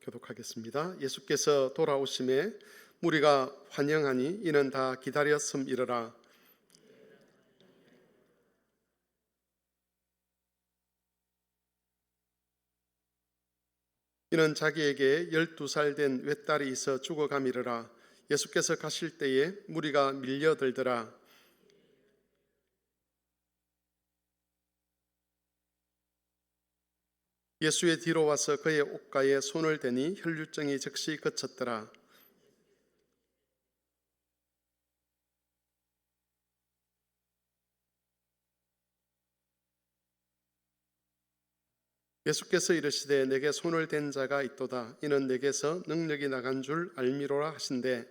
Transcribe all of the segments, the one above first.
교독하겠습니다. 예수께서 돌아오심에 무리가 환영하니 이는 다 기다렸음이러라. 이는 자기에게 12살 된 외딸이 있어 죽어감이러라. 예수께서 가실 때에 무리가 밀려들더라. 예수의 뒤로 와서 그의 옷가에 손을 대니 혈류증이 즉시 그쳤더라. 예수께서 이르시되 내게 손을 댄 자가 있도다. 이는 내게서 능력이 나간 줄 알미로라 하신대.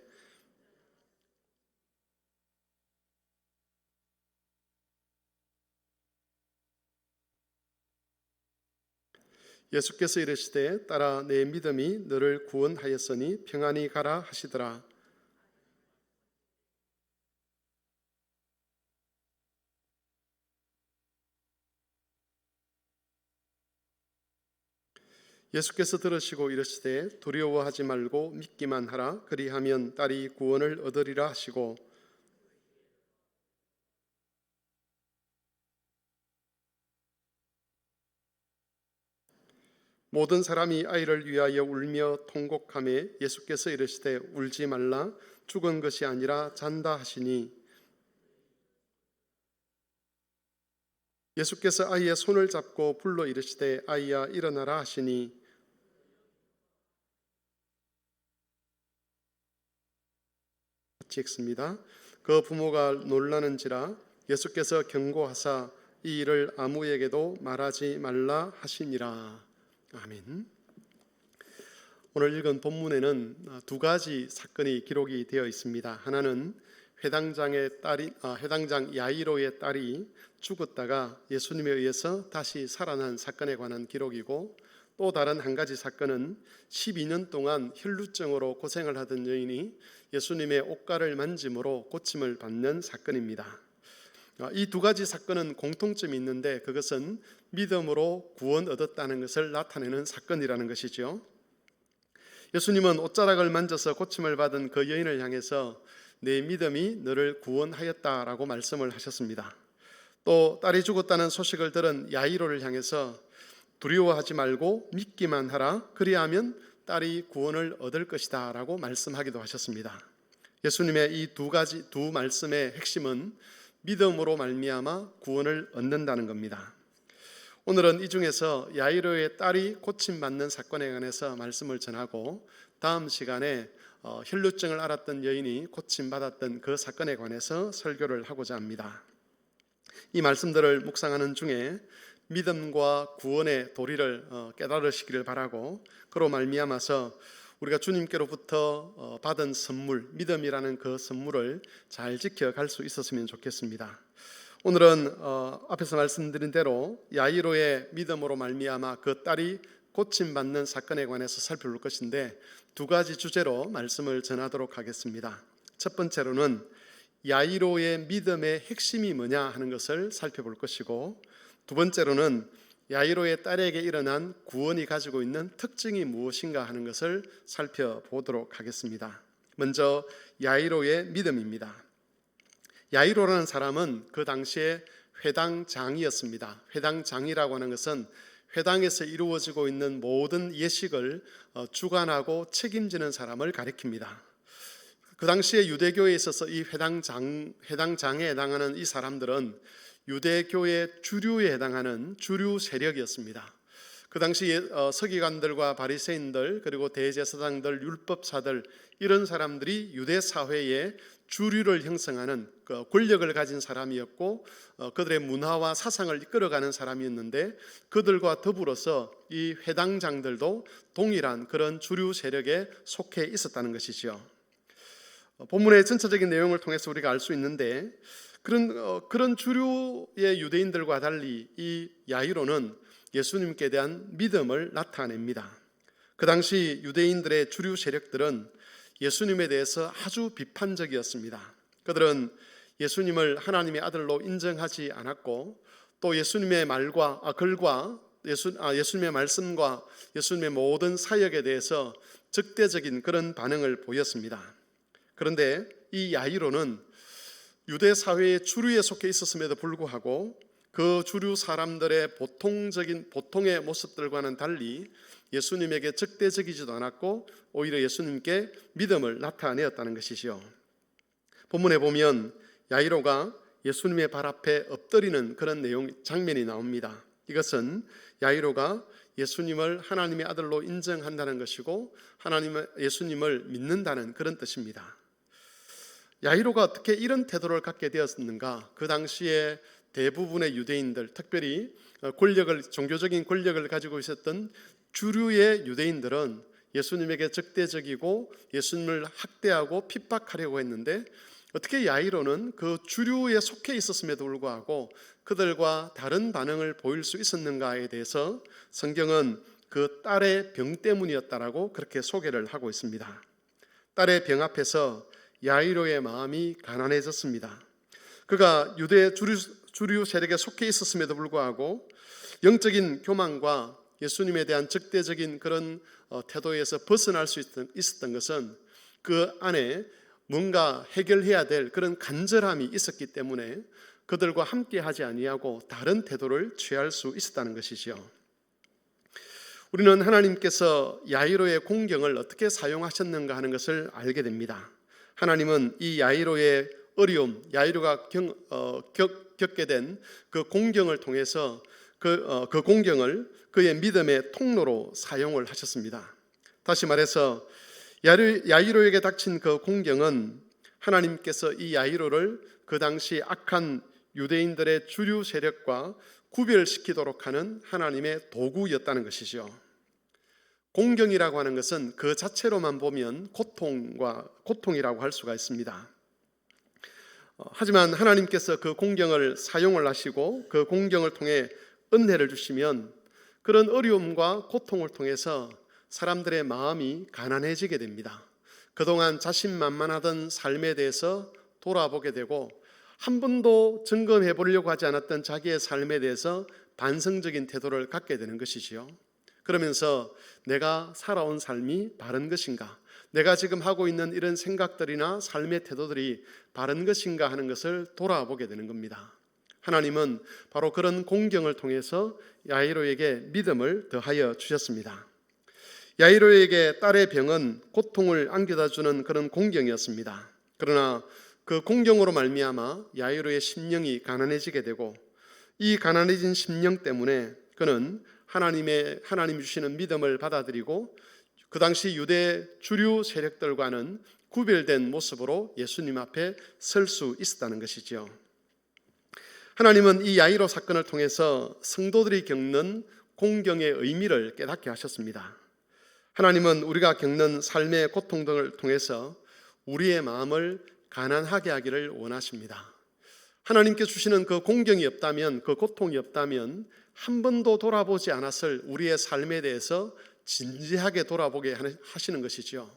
예수께서 이르시되 따라 내 믿음이 너를 구원하였으니 평안히 가라 하시더라. 예수께서 들으시고 이르시되 두려워하지 말고 믿기만 하라. 그리하면 딸이 구원을 얻으리라 하시고 모든 사람이 아이를 위하여 울며 통곡하매 예수께서 이르시되 울지 말라. 죽은 것이 아니라 잔다 하시니 예수께서 아이의 손을 잡고 불러 이르시되 아이야 일어나라 하시니 같이 읽습니다. 그 부모가 놀라는지라 예수께서 경고하사 이 일을 아무에게도 말하지 말라 하시니라. 아멘. 오늘 읽은 본문에는 두 가지 사건이 기록이 되어 있습니다. 하나는 회당장 야이로의 딸이 죽었다가 예수님에 의해서 다시 살아난 사건에 관한 기록이고, 또 다른 한 가지 사건은 12년 동안 혈루증으로 고생을 하던 여인이 예수님의 옷가를 만짐으로 고침을 받는 사건입니다. 이 두 가지 사건은 공통점이 있는데 그것은 믿음으로 구원 얻었다는 것을 나타내는 사건이라는 것이죠. 예수님은 옷자락을 만져서 고침을 받은 그 여인을 향해서 내 믿음이 너를 구원하였다라고 말씀을 하셨습니다. 또 딸이 죽었다는 소식을 들은 야이로를 향해서 두려워하지 말고 믿기만 하라. 그리하면 딸이 구원을 얻을 것이다 라고 말씀하기도 하셨습니다. 예수님의 이 두 말씀의 핵심은 믿음으로 말미암아 구원을 얻는다는 겁니다. 오늘은 이 중에서 야이로의 딸이 고침받는 사건에 관해서 말씀을 전하고, 다음 시간에 혈루증을 앓았던 여인이 고침받았던 그 사건에 관해서 설교를 하고자 합니다. 이 말씀들을 묵상하는 중에 믿음과 구원의 도리를 깨달으시기를 바라고, 그로 말미암아서 우리가 주님께로부터 받은 선물, 믿음이라는 그 선물을 잘 지켜갈 수 있었으면 좋겠습니다. 오늘은 앞에서 말씀드린 대로 야이로의 믿음으로 말미암아 그 딸이 고침받는 사건에 관해서 살펴볼 것인데, 두 가지 주제로 말씀을 전하도록 하겠습니다. 첫 번째로는 야이로의 믿음의 핵심이 뭐냐 하는 것을 살펴볼 것이고, 두 번째로는 야이로의 딸에게 일어난 구원이 가지고 있는 특징이 무엇인가 하는 것을 살펴보도록 하겠습니다. 먼저 야이로의 믿음입니다. 야이로라는 사람은 그 당시에 회당장이었습니다. 회당장이라고 하는 것은 회당에서 이루어지고 있는 모든 예식을 주관하고 책임지는 사람을 가리킵니다. 그 당시에 유대교에 있어서 이 회당장에 해당하는 이 사람들은 유대교의 주류에 해당하는 주류 세력이었습니다. 그 당시 서기관들과 바리새인들, 그리고 대제사장들, 율법사들, 이런 사람들이 유대 사회의 주류를 형성하는 권력을 가진 사람이었고, 그들의 문화와 사상을 이끌어가는 사람이었는데, 그들과 더불어서 이 회당장들도 동일한 그런 주류 세력에 속해 있었다는 것이죠. 본문의 전체적인 내용을 통해서 우리가 알 수 있는데, 그런 주류의 유대인들과 달리 이 야이로는 예수님께 대한 믿음을 나타냅니다. 그 당시 유대인들의 주류 세력들은 예수님에 대해서 아주 비판적이었습니다. 그들은 예수님을 하나님의 아들로 인정하지 않았고, 또 예수님의 글과 예수님의 말씀과 예수님의 모든 사역에 대해서 적대적인 그런 반응을 보였습니다. 그런데 이 야이로는 유대 사회의 주류에 속해 있었음에도 불구하고 그 주류 사람들의 보통의 모습들과는 달리 예수님에게 적대적이지도 않았고 오히려 예수님께 믿음을 나타내었다는 것이죠. 본문에 보면 야이로가 예수님의 발 앞에 엎드리는 그런 장면이 나옵니다. 이것은 야이로가 예수님을 하나님의 아들로 인정한다는 것이고 예수님을 믿는다는 그런 뜻입니다. 야이로가 어떻게 이런 태도를 갖게 되었는가? 그 당시에 대부분의 유대인들, 특별히 종교적인 권력을 가지고 있었던 주류의 유대인들은 예수님에게 적대적이고 예수님을 학대하고 핍박하려고 했는데 어떻게 야이로는 그 주류에 속해 있었음에도 불구하고 그들과 다른 반응을 보일 수 있었는가에 대해서 성경은 그 딸의 병 때문이었다라고 그렇게 소개를 하고 있습니다. 딸의 병 앞에서 야이로의 마음이 가난해졌습니다. 그가 유대 주류 세력에 속해 있었음에도 불구하고 영적인 교만과 예수님에 대한 적대적인 그런 태도에서 벗어날 수 있었던 것은 그 안에 뭔가 해결해야 될 그런 간절함이 있었기 때문에 그들과 함께 하지 아니하고 다른 태도를 취할 수 있었다는 것이죠. 우리는 하나님께서 야이로의 공경을 어떻게 사용하셨는가 하는 것을 알게 됩니다. 하나님은 이 야이로의 어려움, 야이로가 겪게 된 그 공경을 통해서 그 공경을 그의 믿음의 통로로 사용을 하셨습니다. 다시 말해서 야이로에게 닥친 그 공경은 하나님께서 이 야이로를 그 당시 악한 유대인들의 주류 세력과 구별시키도록 하는 하나님의 도구였다는 것이죠. 공경이라고 하는 것은 그 자체로만 보면 고통이라고 할 수가 있습니다. 하지만 하나님께서 그 공경을 사용을 하시고 그 공경을 통해 은혜를 주시면 그런 어려움과 고통을 통해서 사람들의 마음이 가난해지게 됩니다. 그동안 자신만만하던 삶에 대해서 돌아보게 되고 한 번도 점검해 보려고 하지 않았던 자기의 삶에 대해서 반성적인 태도를 갖게 되는 것이지요. 그러면서 내가 살아온 삶이 바른 것인가? 내가 지금 하고 있는 이런 생각들이나 삶의 태도들이 바른 것인가 하는 것을 돌아보게 되는 겁니다. 하나님은 바로 그런 공경을 통해서 야이로에게 믿음을 더하여 주셨습니다. 야이로에게 딸의 병은 고통을 안겨다 주는 그런 공경이었습니다. 그러나 그 공경으로 말미암아 야이로의 심령이 가난해지게 되고 이 가난해진 심령 때문에 그는 하나님이 주시는 믿음을 받아들이고 그 당시 유대 주류 세력들과는 구별된 모습으로 예수님 앞에 설 수 있었다는 것이죠. 하나님은 이 야이로 사건을 통해서 성도들이 겪는 공경의 의미를 깨닫게 하셨습니다. 하나님은 우리가 겪는 삶의 고통 등을 통해서 우리의 마음을 가난하게 하기를 원하십니다. 하나님께 주시는 그 공경이 없다면, 그 고통이 없다면 한 번도 돌아보지 않았을 우리의 삶에 대해서 진지하게 돌아보게 하시는 것이죠.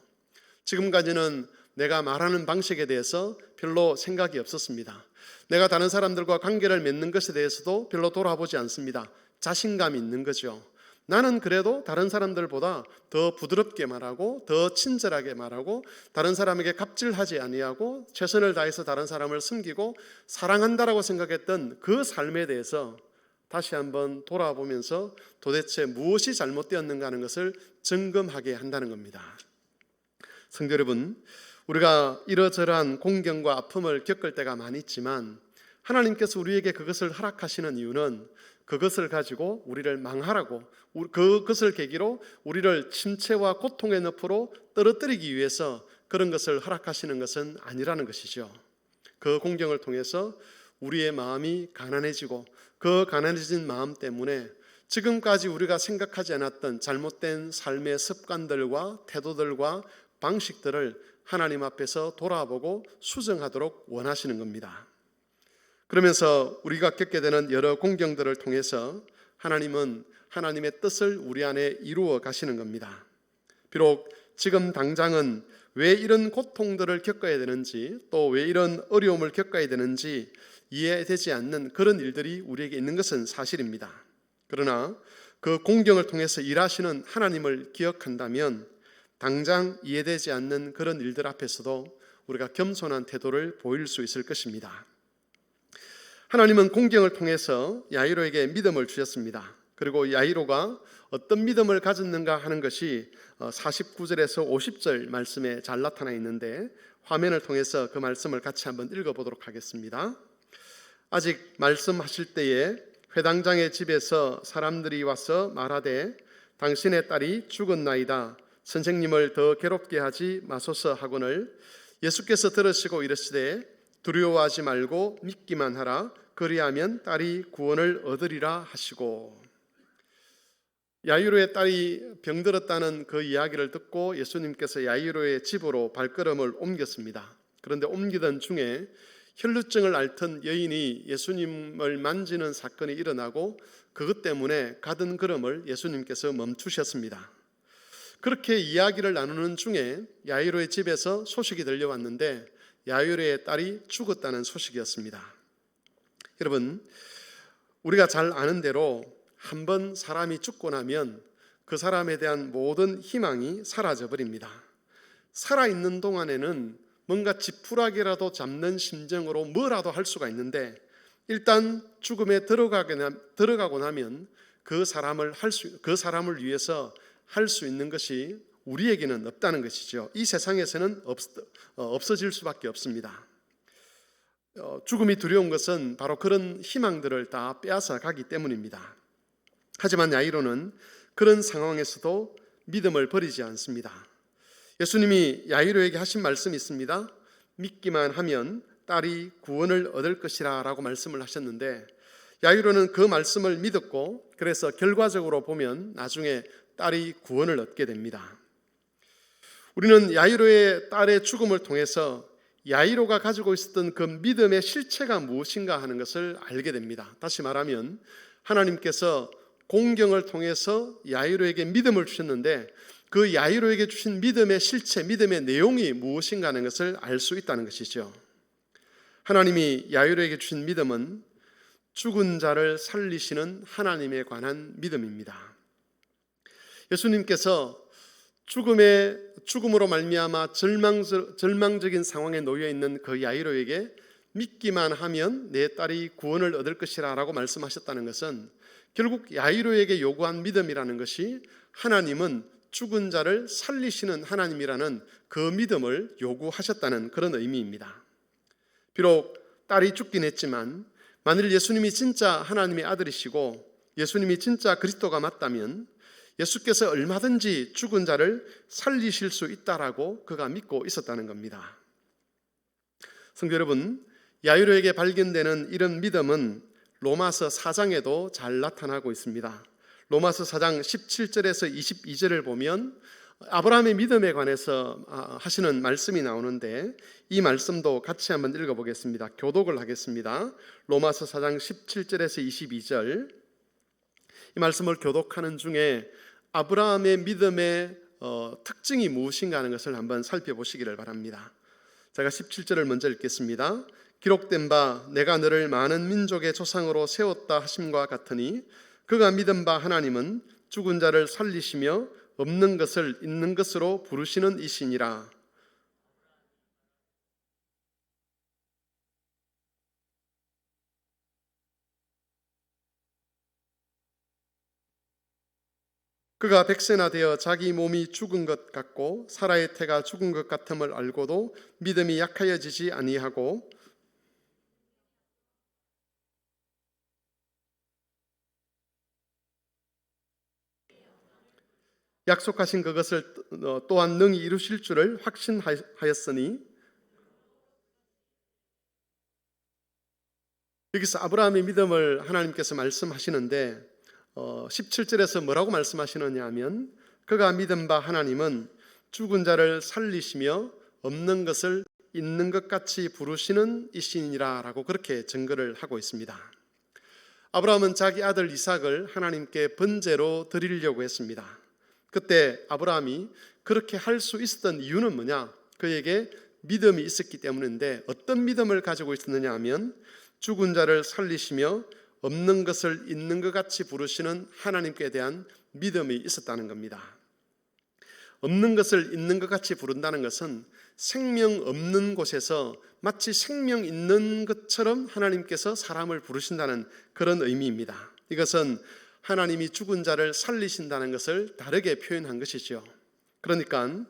지금까지는 내가 말하는 방식에 대해서 별로 생각이 없었습니다. 내가 다른 사람들과 관계를 맺는 것에 대해서도 별로 돌아보지 않습니다. 자신감이 있는 거죠. 나는 그래도 다른 사람들보다 더 부드럽게 말하고 더 친절하게 말하고 다른 사람에게 갑질하지 아니하고 최선을 다해서 다른 사람을 섬기고 사랑한다라고 생각했던 그 삶에 대해서 다시 한번 돌아보면서 도대체 무엇이 잘못되었는가 하는 것을 점검하게 한다는 겁니다. 성도 여러분, 우리가 이러저러한 공경과 아픔을 겪을 때가 많이 있지만 하나님께서 우리에게 그것을 허락하시는 이유는 그것을 가지고 우리를 망하라고, 그것을 계기로 우리를 침체와 고통의 늪으로 떨어뜨리기 위해서 그런 것을 허락하시는 것은 아니라는 것이죠. 그 공경을 통해서 우리의 마음이 가난해지고 그 가난해진 마음 때문에 지금까지 우리가 생각하지 않았던 잘못된 삶의 습관들과 태도들과 방식들을 하나님 앞에서 돌아보고 수정하도록 원하시는 겁니다. 그러면서 우리가 겪게 되는 여러 공경들을 통해서 하나님은 하나님의 뜻을 우리 안에 이루어 가시는 겁니다. 비록 지금 당장은 왜 이런 고통들을 겪어야 되는지, 또 왜 이런 어려움을 겪어야 되는지 이해되지 않는 그런 일들이 우리에게 있는 것은 사실입니다. 그러나 그 공경을 통해서 일하시는 하나님을 기억한다면 당장 이해되지 않는 그런 일들 앞에서도 우리가 겸손한 태도를 보일 수 있을 것입니다. 하나님은 공경을 통해서 야이로에게 믿음을 주셨습니다. 그리고 야이로가 어떤 믿음을 가졌는가 하는 것이 49절에서 50절 말씀에 잘 나타나 있는데 화면을 통해서 그 말씀을 같이 한번 읽어보도록 하겠습니다. 아직 말씀하실 때에 회당장의 집에서 사람들이 와서 말하되 당신의 딸이 죽었나이다. 선생님을 더 괴롭게 하지 마소서 하거늘 예수께서 들으시고 이르시되 두려워하지 말고 믿기만 하라. 그리하면 딸이 구원을 얻으리라 하시고, 야이로의 딸이 병들었다는 그 이야기를 듣고 예수님께서 야이로의 집으로 발걸음을 옮겼습니다. 그런데 옮기던 중에 혈루증을 앓던 여인이 예수님을 만지는 사건이 일어나고 그것 때문에 가던 걸음을 예수님께서 멈추셨습니다. 그렇게 이야기를 나누는 중에 야이로의 집에서 소식이 들려왔는데 야이로의 딸이 죽었다는 소식이었습니다. 여러분, 우리가 잘 아는 대로 한번 사람이 죽고 나면 그 사람에 대한 모든 희망이 사라져 버립니다. 살아있는 동안에는 뭔가 지푸라기라도 잡는 심정으로 뭐라도 할 수가 있는데 일단 죽음에 들어가고 나면 그 사람을 위해서 할 수 있는 것이 우리에게는 없다는 것이죠. 이 세상에서는 없어질 수밖에 없습니다. 죽음이 두려운 것은 바로 그런 희망들을 다 빼앗아 가기 때문입니다. 하지만 야이로는 그런 상황에서도 믿음을 버리지 않습니다. 예수님이 야이로에게 하신 말씀이 있습니다. 믿기만 하면 딸이 구원을 얻을 것이라 라고 말씀을 하셨는데 야이로는 그 말씀을 믿었고 그래서 결과적으로 보면 나중에 딸이 구원을 얻게 됩니다. 우리는 야이로의 딸의 죽음을 통해서 야이로가 가지고 있었던 그 믿음의 실체가 무엇인가 하는 것을 알게 됩니다. 다시 말하면 하나님께서 공경을 통해서 야이로에게 믿음을 주셨는데 그 야이로에게 주신 믿음의 실체, 믿음의 내용이 무엇인가 하는 것을 알 수 있다는 것이죠. 하나님이 야이로에게 주신 믿음은 죽은 자를 살리시는 하나님에 관한 믿음입니다. 예수님께서 죽음으로 말미암아 절망적인 상황에 놓여 있는 그 야이로에게 믿기만 하면 내 딸이 구원을 얻을 것이라 라고 말씀하셨다는 것은 결국 야이로에게 요구한 믿음이라는 것이 하나님은 죽은 자를 살리시는 하나님이라는 그 믿음을 요구하셨다는 그런 의미입니다. 비록 딸이 죽긴 했지만 만일 예수님이 진짜 하나님의 아들이시고 예수님이 진짜 그리스도가 맞다면 예수께서 얼마든지 죽은 자를 살리실 수 있다라고 그가 믿고 있었다는 겁니다. 성도 여러분, 야이로에게 발견되는 이런 믿음은 로마서 4장에도 잘 나타나고 있습니다. 로마서 4장 17절에서 22절을 보면 아브라함의 믿음에 관해서 하시는 말씀이 나오는데 이 말씀도 같이 한번 읽어보겠습니다. 교독을 하겠습니다. 로마서 4장 17절에서 22절 이 말씀을 교독하는 중에 아브라함의 믿음의 특징이 무엇인가 하는 것을 한번 살펴보시기를 바랍니다. 제가 17절을 먼저 읽겠습니다. 기록된 바 내가 너를 많은 민족의 조상으로 세웠다 하심과 같으니 그가 믿은 바 하나님은 죽은 자를 살리시며 없는 것을 있는 것으로 부르시는 이시니라. 그가 백세나 되어 자기 몸이 죽은 것 같고 사라의 태가 죽은 것 같음을 알고도 믿음이 약하여지지 아니하고 약속하신 그것을 또한 능히 이루실 줄을 확신하였으니. 여기서 아브라함의 믿음을 하나님께서 말씀하시는데 17절에서 뭐라고 말씀하시느냐 하면 그가 믿은 바 하나님은 죽은 자를 살리시며 없는 것을 있는 것 같이 부르시는 이시니라 라고 그렇게 증거를 하고 있습니다. 아브라함은 자기 아들 이삭을 하나님께 번제로 드리려고 했습니다. 그때 아브라함이 그렇게 할 수 있었던 이유는 뭐냐? 그에게 믿음이 있었기 때문인데 어떤 믿음을 가지고 있었느냐 하면 죽은 자를 살리시며 없는 것을 있는 것 같이 부르시는 하나님께 대한 믿음이 있었다는 겁니다. 없는 것을 있는 것 같이 부른다는 것은 생명 없는 곳에서 마치 생명 있는 것처럼 하나님께서 사람을 부르신다는 그런 의미입니다. 이것은 하나님이 죽은 자를 살리신다는 것을 다르게 표현한 것이죠. 그러니까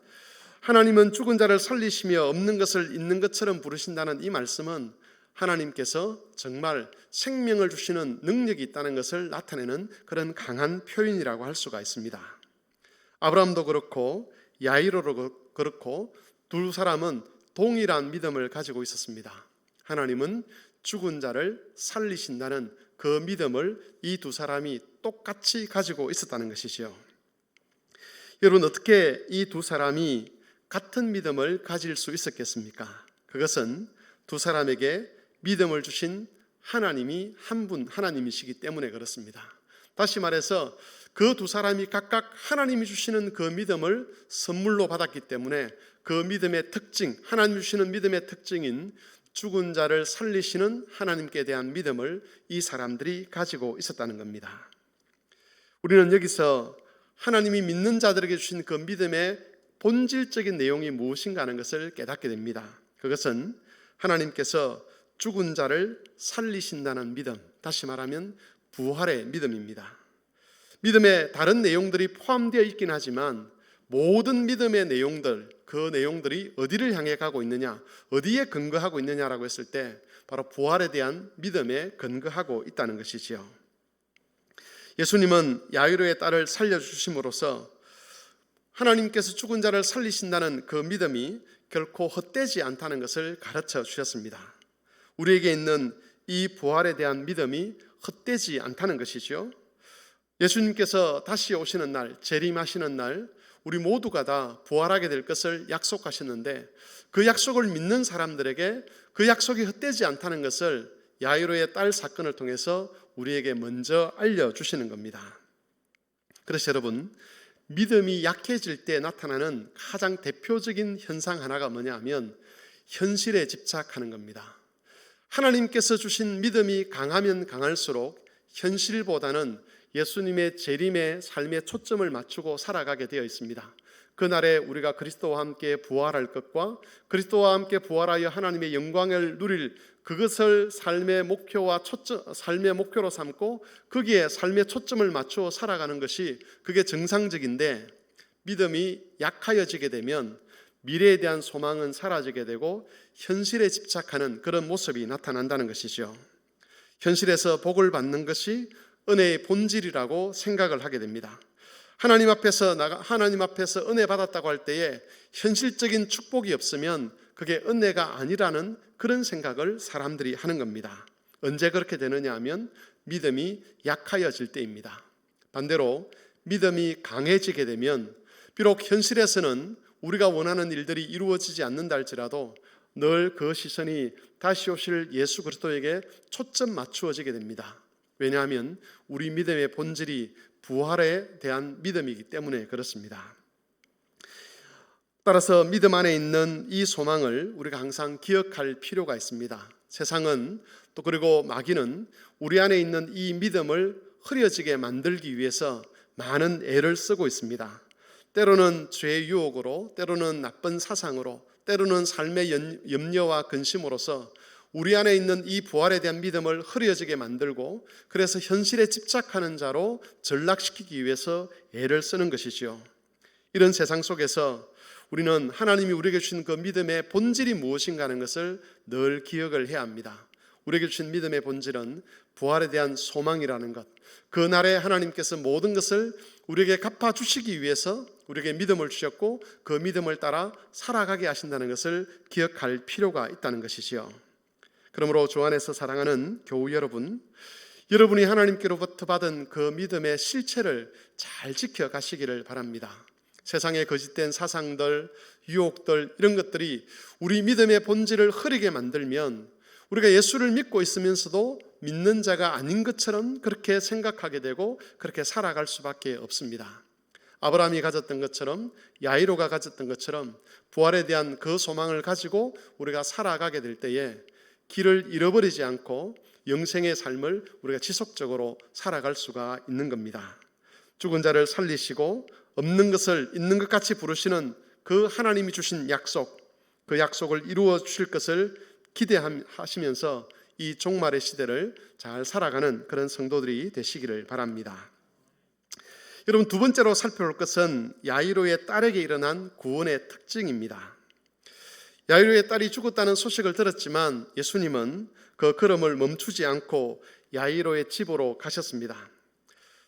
하나님은 죽은 자를 살리시며 없는 것을 있는 것처럼 부르신다는 이 말씀은 하나님께서 정말 생명을 주시는 능력이 있다는 것을 나타내는 그런 강한 표현이라고 할 수가 있습니다. 아브라함도 그렇고 야이로도 그렇고 두 사람은 동일한 믿음을 가지고 있었습니다. 하나님은 죽은 자를 살리신다는 그 믿음을 이 두 사람이 똑같이 가지고 있었다는 것이죠. 여러분, 어떻게 이 두 사람이 같은 믿음을 가질 수 있었겠습니까? 그것은 두 사람에게 믿음을 주신 하나님이 한 분 하나님이시기 때문에 그렇습니다. 다시 말해서 그 두 사람이 각각 하나님이 주시는 그 믿음을 선물로 받았기 때문에 그 믿음의 특징, 하나님 주시는 믿음의 특징인 죽은 자를 살리시는 하나님께 대한 믿음을 이 사람들이 가지고 있었다는 겁니다. 우리는 여기서 하나님이 믿는 자들에게 주신 그 믿음의 본질적인 내용이 무엇인가 하는 것을 깨닫게 됩니다. 그것은 하나님께서 죽은 자를 살리신다는 믿음, 다시 말하면 부활의 믿음입니다. 믿음에 다른 내용들이 포함되어 있긴 하지만 모든 믿음의 내용들, 그 내용들이 어디를 향해 가고 있느냐, 어디에 근거하고 있느냐라고 했을 때 바로 부활에 대한 믿음에 근거하고 있다는 것이지요. 예수님은 야이로의 딸을 살려주심으로써 하나님께서 죽은 자를 살리신다는 그 믿음이 결코 헛되지 않다는 것을 가르쳐 주셨습니다. 우리에게 있는 이 부활에 대한 믿음이 헛되지 않다는 것이죠. 예수님께서 다시 오시는 날, 재림하시는 날 우리 모두가 다 부활하게 될 것을 약속하셨는데 그 약속을 믿는 사람들에게 그 약속이 헛되지 않다는 것을 야이로의 딸 사건을 통해서 우리에게 먼저 알려주시는 겁니다. 그래서 여러분, 믿음이 약해질 때 나타나는 가장 대표적인 현상 하나가 뭐냐 하면 현실에 집착하는 겁니다. 하나님께서 주신 믿음이 강하면 강할수록 현실보다는 예수님의 재림의 삶에 초점을 맞추고 살아가게 되어 있습니다. 그날에 우리가 그리스도와 함께 부활할 것과 그리스도와 함께 부활하여 하나님의 영광을 누릴 그것을 삶의 목표로 삼고 거기에 삶의 초점을 맞추어 살아가는 것이 그게 정상적인데, 믿음이 약하여지게 되면 미래에 대한 소망은 사라지게 되고 현실에 집착하는 그런 모습이 나타난다는 것이죠. 현실에서 복을 받는 것이 은혜의 본질이라고 생각을 하게 됩니다. 하나님 앞에서 은혜 받았다고 할 때에 현실적인 축복이 없으면 그게 은혜가 아니라는 그런 생각을 사람들이 하는 겁니다. 언제 그렇게 되느냐 하면 믿음이 약하여질 때입니다. 반대로 믿음이 강해지게 되면 비록 현실에서는 우리가 원하는 일들이 이루어지지 않는다 할지라도 늘 그 시선이 다시 오실 예수 그리스도에게 초점 맞추어지게 됩니다. 왜냐하면 우리 믿음의 본질이 부활에 대한 믿음이기 때문에 그렇습니다. 따라서 믿음 안에 있는 이 소망을 우리가 항상 기억할 필요가 있습니다. 세상은 또 그리고 마귀는 우리 안에 있는 이 믿음을 흐려지게 만들기 위해서 많은 애를 쓰고 있습니다. 때로는 죄의 유혹으로, 때로는 나쁜 사상으로, 때로는 삶의 염려와 근심으로서 우리 안에 있는 이 부활에 대한 믿음을 흐려지게 만들고 그래서 현실에 집착하는 자로 전락시키기 위해서 애를 쓰는 것이죠. 이런 세상 속에서 우리는 하나님이 우리에게 주신 그 믿음의 본질이 무엇인가 하는 것을 늘 기억을 해야 합니다. 우리에게 주신 믿음의 본질은 부활에 대한 소망이라는 것, 그날에 하나님께서 모든 것을 우리에게 갚아주시기 위해서 우리에게 믿음을 주셨고 그 믿음을 따라 살아가게 하신다는 것을 기억할 필요가 있다는 것이지요. 그러므로 주 안에서 사랑하는 교우 여러분, 여러분이 하나님께로부터 받은 그 믿음의 실체를 잘 지켜가시기를 바랍니다. 세상의 거짓된 사상들, 유혹들 이런 것들이 우리 믿음의 본질을 흐리게 만들면 우리가 예수를 믿고 있으면서도 믿는 자가 아닌 것처럼 그렇게 생각하게 되고 그렇게 살아갈 수밖에 없습니다. 아브라함이 가졌던 것처럼 야이로가 가졌던 것처럼 부활에 대한 그 소망을 가지고 우리가 살아가게 될 때에 길을 잃어버리지 않고 영생의 삶을 우리가 지속적으로 살아갈 수가 있는 겁니다. 죽은 자를 살리시고 없는 것을 있는 것 같이 부르시는 그 하나님이 주신 약속, 그 약속을 이루어 주실 것을 기대하시면서 이 종말의 시대를 잘 살아가는 그런 성도들이 되시기를 바랍니다. 여러분, 두 번째로 살펴볼 것은 야이로의 딸에게 일어난 구원의 특징입니다. 야이로의 딸이 죽었다는 소식을 들었지만 예수님은 그 걸음을 멈추지 않고 야이로의 집으로 가셨습니다.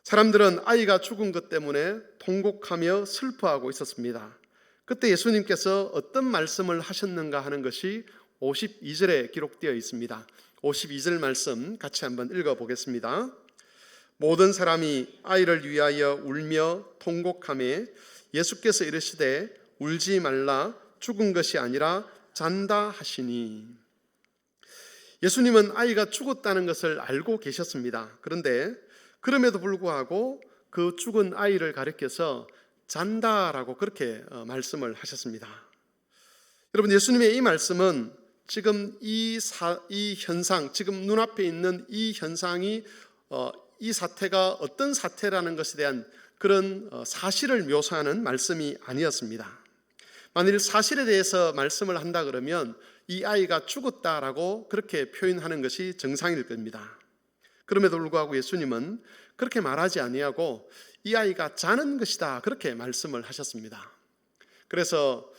사람들은 아이가 죽은 것 때문에 통곡하며 슬퍼하고 있었습니다. 그때 예수님께서 어떤 말씀을 하셨는가 하는 것이 52절에 기록되어 있습니다. 52절 말씀 같이 한번 읽어보겠습니다. 모든 사람이 아이를 위하여 울며 통곡하며 예수께서 이르시되 울지 말라, 죽은 것이 아니라 잔다 하시니. 예수님은 아이가 죽었다는 것을 알고 계셨습니다. 그런데 그럼에도 불구하고 그 죽은 아이를 가리켜서 잔다라고 그렇게 말씀을 하셨습니다. 여러분, 예수님의 이 말씀은 지금 이 현상, 지금 눈앞에 있는 이 현상이 이 사태가 어떤 사태라는 것에 대한 그런 사실을 묘사하는 말씀이 아니었습니다. 만일 사실에 대해서 말씀을 한다 그러면 이 아이가 죽었다라고 그렇게 표현하는 것이 정상일 겁니다. 그럼에도 불구하고 예수님은 그렇게 말하지 아니하고 이 아이가 자는 것이다 그렇게 말씀을 하셨습니다. 그래서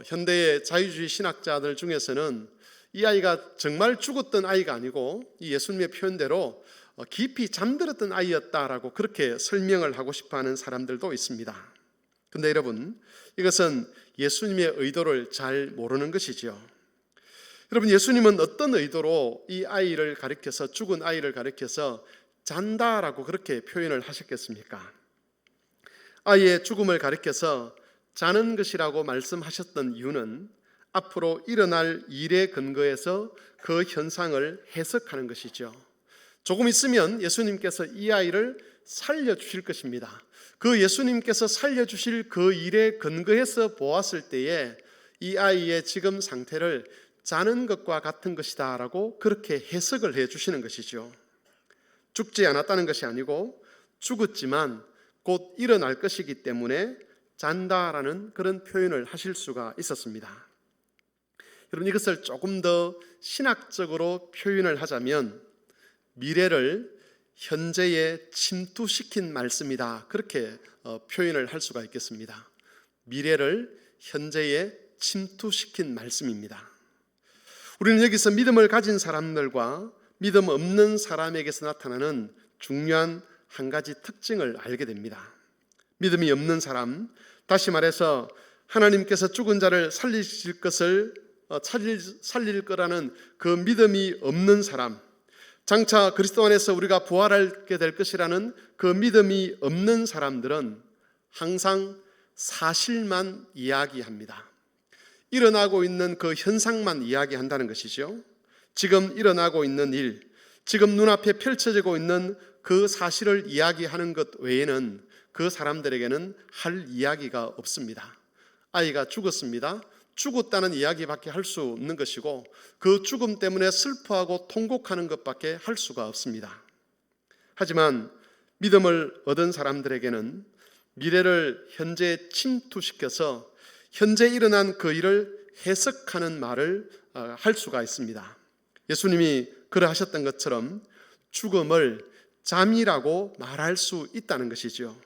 현대의 자유주의 신학자들 중에서는 이 아이가 정말 죽었던 아이가 아니고 이 예수님의 표현대로 깊이 잠들었던 아이였다라고 그렇게 설명을 하고 싶어하는 사람들도 있습니다. 그런데 여러분, 이것은 예수님의 의도를 잘 모르는 것이지요. 여러분, 예수님은 어떤 의도로 이 아이를 가리켜서, 죽은 아이를 가리켜서 잔다라고 그렇게 표현을 하셨겠습니까? 아이의 죽음을 가리켜서 자는 것이라고 말씀하셨던 이유는 앞으로 일어날 일에 근거해서 그 현상을 해석하는 것이죠. 조금 있으면 예수님께서 이 아이를 살려주실 것입니다. 그 예수님께서 살려주실 그 일에 근거해서 보았을 때에 이 아이의 지금 상태를 자는 것과 같은 것이다 라고 그렇게 해석을 해 주시는 것이죠. 죽지 않았다는 것이 아니고 죽었지만 곧 일어날 것이기 때문에 잔다라는 그런 표현을 하실 수가 있었습니다. 여러분, 이것을 조금 더 신학적으로 표현을 하자면 미래를 현재에 침투시킨 말씀이다 그렇게 표현을 할 수가 있겠습니다. 미래를 현재에 침투시킨 말씀입니다. 우리는 여기서 믿음을 가진 사람들과 믿음 없는 사람에게서 나타나는 중요한 한 가지 특징을 알게 됩니다. 믿음이 없는 사람, 다시 말해서 하나님께서 죽은 자를 살리실 것을 살릴 거라는 그 믿음이 없는 사람, 장차 그리스도 안에서 우리가 부활하게 될 것이라는 그 믿음이 없는 사람들은 항상 사실만 이야기합니다. 일어나고 있는 그 현상만 이야기한다는 것이죠. 지금 일어나고 있는 일, 지금 눈앞에 펼쳐지고 있는 그 사실을 이야기하는 것 외에는 그 사람들에게는 할 이야기가 없습니다. 아이가 죽었습니다. 죽었다는 이야기밖에 할 수 없는 것이고 그 죽음 때문에 슬퍼하고 통곡하는 것밖에 할 수가 없습니다. 하지만 믿음을 얻은 사람들에게는 미래를 현재에 침투시켜서 현재 일어난 그 일을 해석하는 말을 할 수가 있습니다. 예수님이 그러하셨던 것처럼 죽음을 잠이라고 말할 수 있다는 것이죠.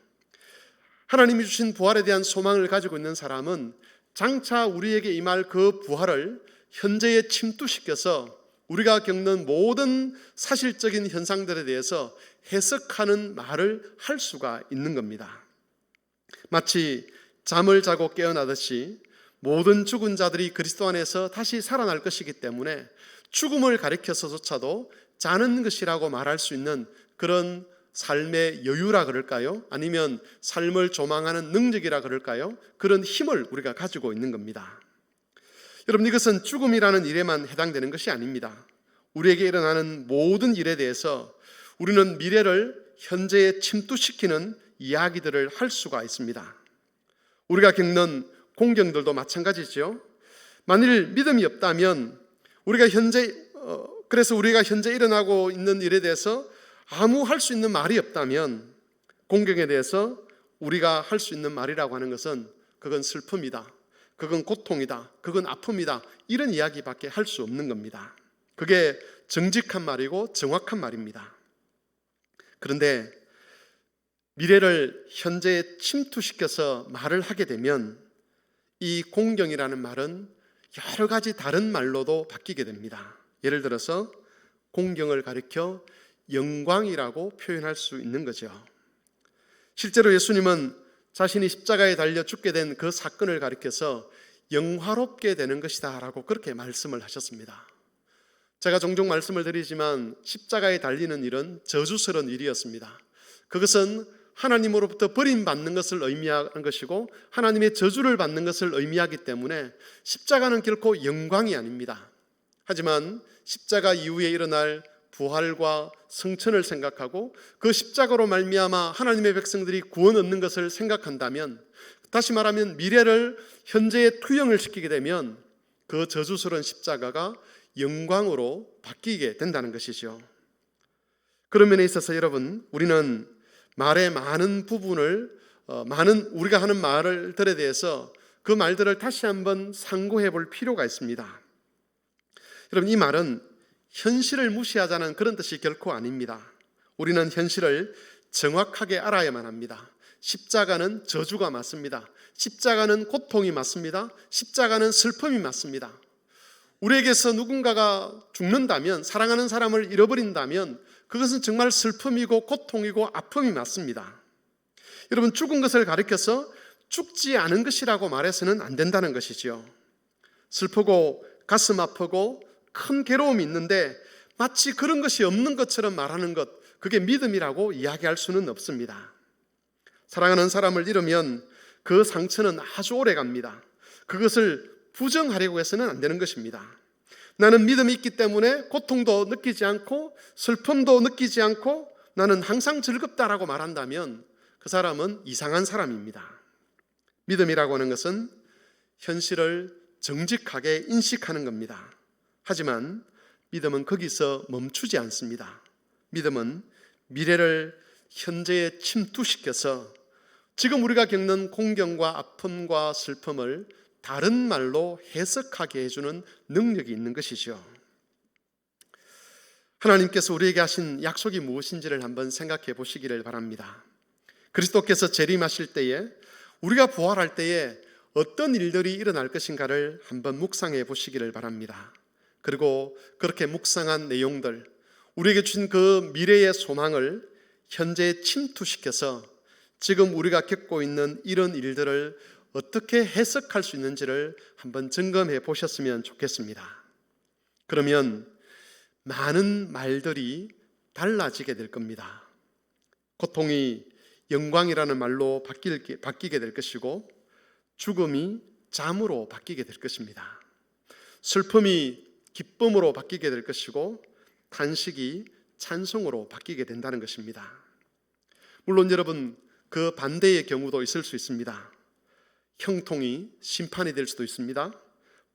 하나님이 주신 부활에 대한 소망을 가지고 있는 사람은 장차 우리에게 임할 그 부활을 현재에 침투시켜서 우리가 겪는 모든 사실적인 현상들에 대해서 해석하는 말을 할 수가 있는 겁니다. 마치 잠을 자고 깨어나듯이 모든 죽은 자들이 그리스도 안에서 다시 살아날 것이기 때문에 죽음을 가리켜서조차도 자는 것이라고 말할 수 있는 그런 삶의 여유라 그럴까요? 아니면 삶을 조망하는 능력이라 그럴까요? 그런 힘을 우리가 가지고 있는 겁니다. 여러분, 이것은 죽음이라는 일에만 해당되는 것이 아닙니다. 우리에게 일어나는 모든 일에 대해서 우리는 미래를 현재에 침투시키는 이야기들을 할 수가 있습니다. 우리가 겪는 공경들도 마찬가지죠. 만일 믿음이 없다면 우리가 현재 그래서 우리가 현재 일어나고 있는 일에 대해서 아무 할 수 있는 말이 없다면, 공경에 대해서 우리가 할 수 있는 말이라고 하는 것은 그건 슬픔이다, 그건 고통이다, 그건 아픔이다, 이런 이야기밖에 할 수 없는 겁니다. 그게 정직한 말이고 정확한 말입니다. 그런데 미래를 현재에 침투시켜서 말을 하게 되면 이 공경이라는 말은 여러 가지 다른 말로도 바뀌게 됩니다. 예를 들어서 공경을 가리켜 영광이라고 표현할 수 있는 거죠. 실제로 예수님은 자신이 십자가에 달려 죽게 된 그 사건을 가리켜서 영화롭게 되는 것이다 라고 그렇게 말씀을 하셨습니다. 제가 종종 말씀을 드리지만 십자가에 달리는 일은 저주스러운 일이었습니다. 그것은 하나님으로부터 버림받는 것을 의미하는 것이고 하나님의 저주를 받는 것을 의미하기 때문에 십자가는 결코 영광이 아닙니다. 하지만 십자가 이후에 일어날 부활과 성천을 생각하고 그 십자가로 말미암아 하나님의 백성들이 구원 얻는 것을 생각한다면, 다시 말하면 미래를 현재에 투영을 시키게 되면 그 저주스러운 십자가가 영광으로 바뀌게 된다는 것이죠. 그런 면에 있어서 여러분, 우리는 말의 많은 부분을 우리가 하는 말들에 대해서 그 말들을 다시 한번 상고해 볼 필요가 있습니다. 여러분, 이 말은 현실을 무시하자는 그런 뜻이 결코 아닙니다. 우리는 현실을 정확하게 알아야만 합니다. 십자가는 저주가 맞습니다. 십자가는 고통이 맞습니다. 십자가는 슬픔이 맞습니다. 우리에게서 누군가가 죽는다면, 사랑하는 사람을 잃어버린다면 그것은 정말 슬픔이고 고통이고 아픔이 맞습니다. 여러분, 죽은 것을 가리켜서 죽지 않은 것이라고 말해서는 안 된다는 것이죠. 슬프고 가슴 아프고 큰 괴로움이 있는데 마치 그런 것이 없는 것처럼 말하는 것, 그게 믿음이라고 이야기할 수는 없습니다. 사랑하는 사람을 잃으면 그 상처는 아주 오래 갑니다. 그것을 부정하려고 해서는 안 되는 것입니다. 나는 믿음이 있기 때문에 고통도 느끼지 않고 슬픔도 느끼지 않고 나는 항상 즐겁다라고 말한다면 그 사람은 이상한 사람입니다. 믿음이라고 하는 것은 현실을 정직하게 인식하는 겁니다. 하지만 믿음은 거기서 멈추지 않습니다. 믿음은 미래를 현재에 침투시켜서 지금 우리가 겪는 공경과 아픔과 슬픔을 다른 말로 해석하게 해주는 능력이 있는 것이죠. 하나님께서 우리에게 하신 약속이 무엇인지를 한번 생각해 보시기를 바랍니다. 그리스도께서 재림하실 때에, 우리가 부활할 때에 어떤 일들이 일어날 것인가를 한번 묵상해 보시기를 바랍니다. 그리고 그렇게 묵상한 내용들, 우리에게 주신 그 미래의 소망을 현재에 침투시켜서 지금 우리가 겪고 있는 이런 일들을 어떻게 해석할 수 있는지를 한번 점검해 보셨으면 좋겠습니다. 그러면 많은 말들이 달라지게 될 겁니다. 고통이 영광이라는 말로 바뀌게 될 것이고, 죽음이 잠으로 바뀌게 될 것입니다. 슬픔이 기쁨으로 바뀌게 될 것이고, 탄식이 찬송으로 바뀌게 된다는 것입니다. 물론 여러분, 그 반대의 경우도 있을 수 있습니다. 형통이 심판이 될 수도 있습니다.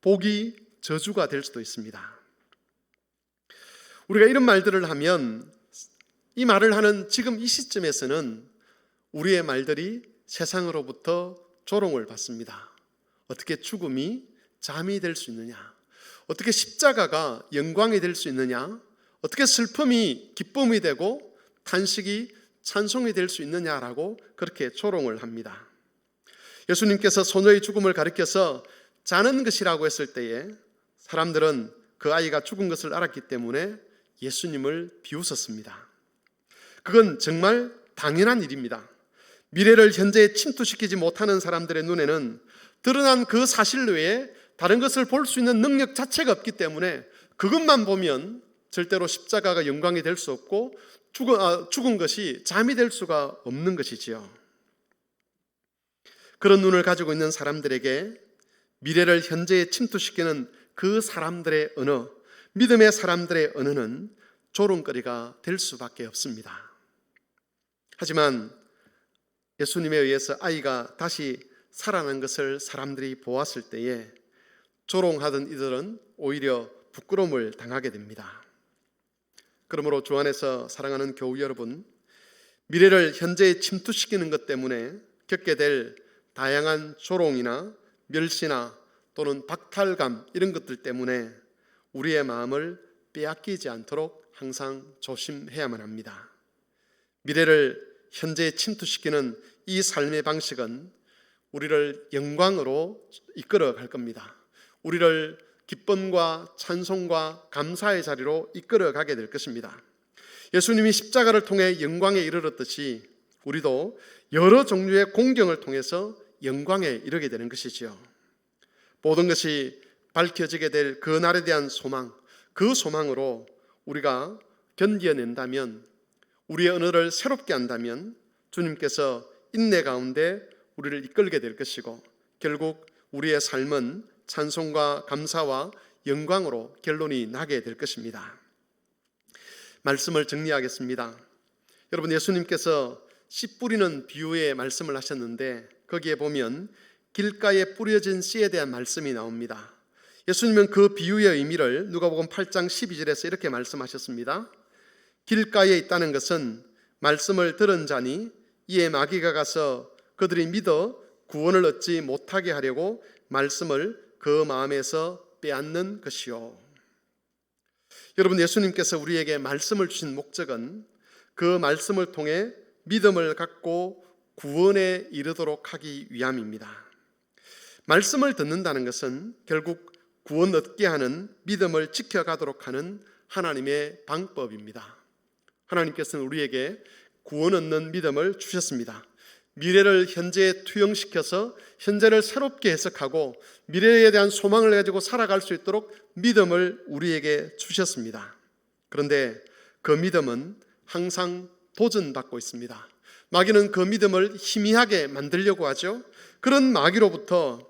복이 저주가 될 수도 있습니다. 우리가 이런 말들을 하면, 이 말을 하는 지금 이 시점에서는 우리의 말들이 세상으로부터 조롱을 받습니다. 어떻게 죽음이 잠이 될 수 있느냐? 어떻게 십자가가 영광이 될 수 있느냐? 어떻게 슬픔이 기쁨이 되고 탄식이 찬송이 될 수 있느냐라고 그렇게 조롱을 합니다. 예수님께서 소녀의 죽음을 가리켜서 자는 것이라고 했을 때에 사람들은 그 아이가 죽은 것을 알았기 때문에 예수님을 비웃었습니다. 그건 정말 당연한 일입니다. 미래를 현재에 침투시키지 못하는 사람들의 눈에는 드러난 그 사실 외에 다른 것을 볼 수 있는 능력 자체가 없기 때문에 그것만 보면 절대로 십자가가 영광이 될 수 없고 죽은 것이 잠이 될 수가 없는 것이지요. 그런 눈을 가지고 있는 사람들에게 미래를 현재에 침투시키는 그 사람들의 언어, 믿음의 사람들의 언어는 조롱거리가 될 수밖에 없습니다. 하지만 예수님에 의해서 아이가 다시 살아난 것을 사람들이 보았을 때에 조롱하던 이들은 오히려 부끄러움을 당하게 됩니다. 그러므로 주 안에서 사랑하는 교우 여러분, 미래를 현재에 침투시키는 것 때문에 겪게 될 다양한 조롱이나 멸시나 또는 박탈감, 이런 것들 때문에 우리의 마음을 빼앗기지 않도록 항상 조심해야만 합니다. 미래를 현재에 침투시키는 이 삶의 방식은 우리를 영광으로 이끌어 갈 겁니다. 우리를 기쁨과 찬송과 감사의 자리로 이끌어 가게 될 것입니다. 예수님이 십자가를 통해 영광에 이르렀듯이 우리도 여러 종류의 공경을 통해서 영광에 이르게 되는 것이지요. 모든 것이 밝혀지게 될 그 날에 대한 소망, 그 소망으로 우리가 견뎌낸다면, 우리의 언어를 새롭게 한다면 주님께서 인내 가운데 우리를 이끌게 될 것이고, 결국 우리의 삶은 찬송과 감사와 영광으로 결론이 나게 될 것입니다. 말씀을 정리하겠습니다. 여러분, 예수님께서 씨 뿌리는 비유의 말씀을 하셨는데 거기에 보면 길가에 뿌려진 씨에 대한 말씀이 나옵니다. 예수님은 그 비유의 의미를 누가복음 8장 12절에서 이렇게 말씀하셨습니다. 길가에 있다는 것은 말씀을 들은 자니 이에 마귀가 가서 그들이 믿어 구원을 얻지 못하게 하려고 말씀을 그 마음에서 빼앗는 것이요. 여러분, 예수님께서 우리에게 말씀을 주신 목적은 그 말씀을 통해 믿음을 갖고 구원에 이르도록 하기 위함입니다. 말씀을 듣는다는 것은 결국 구원 얻게 하는, 믿음을 지켜가도록 하는 하나님의 방법입니다. 하나님께서는 우리에게 구원 얻는 믿음을 주셨습니다. 미래를 현재에 투영시켜서 현재를 새롭게 해석하고 미래에 대한 소망을 가지고 살아갈 수 있도록 믿음을 우리에게 주셨습니다. 그런데 그 믿음은 항상 도전받고 있습니다. 마귀는 그 믿음을 희미하게 만들려고 하죠. 그런 마귀로부터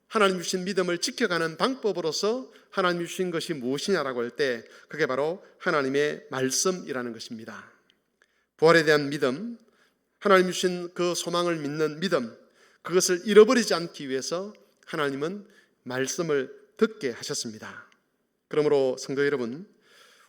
하나님 주신 믿음을 지켜가는 방법으로서 하나님 주신 것이 무엇이냐라고 할 때 그게 바로 하나님의 말씀이라는 것입니다. 부활에 대한 믿음, 하나님 주신 그 소망을 믿는 믿음, 그것을 잃어버리지 않기 위해서 하나님은 말씀을 듣게 하셨습니다. 그러므로 성도 여러분,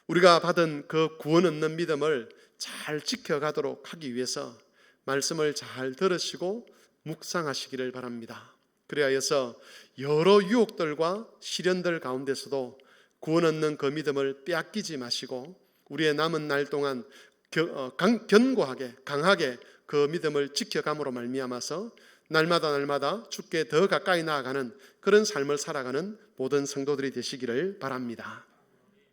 우리가 받은 그 구원 얻는 믿음을 잘 지켜가도록 하기 위해서 말씀을 잘 들으시고 묵상하시기를 바랍니다. 그리하여서 여러 유혹들과 시련들 가운데서도 구원 얻는 그 믿음을 빼앗기지 마시고 우리의 남은 날 동안 견고하게, 강하게 그 믿음을 지켜감으로 말미암아서 날마다 주께 더 가까이 나아가는 그런 삶을 살아가는 모든 성도들이 되시기를 바랍니다.